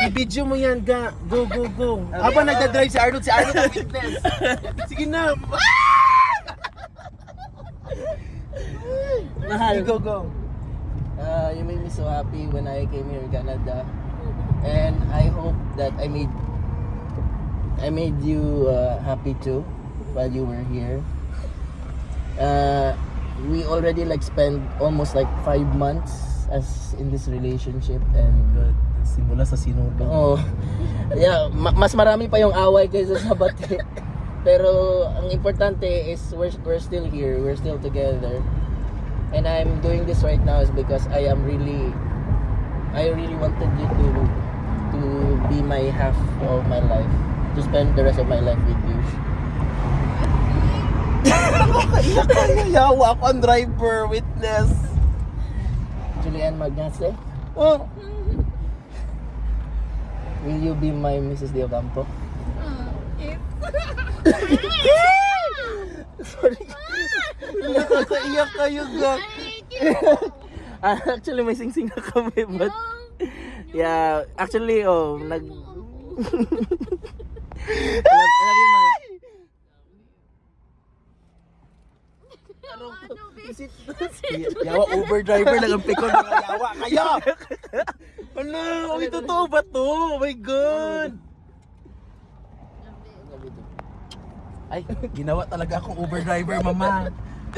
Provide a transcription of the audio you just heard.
I-video mo yan, ga. Go, go, go. Habang nagdadrive si Arnold ang witness. Sige na. Mahal. Go, go. You made me so happy when I came here in Canada, and I hope that I made you happy too while you were here. We already like spent almost like 5 months as in this relationship, and Good. Simula sa sinulong. oh, yeah, mas marami pa yung away kaysa sa bati. Pero ang importante is we're still here, we're still together. And I'm doing this right now is because I really wanted you to be my half of my life, to spend the rest of my life with you. Iyak ka, yawa ako ang driver, witness. Julian Magnase, Oh. will you be my Mrs. De Ocampo? Sorry. Nakakaiyak kayo, ga. Actually, may sing-sing na kami, but yeah, actually, I love you, man. Yawa, Uber driver, nagampi ko ng yawa kayo. Ano? Ay, totoo ba to? Oh my God. Ay, ginawa talaga akong Uber driver, mama.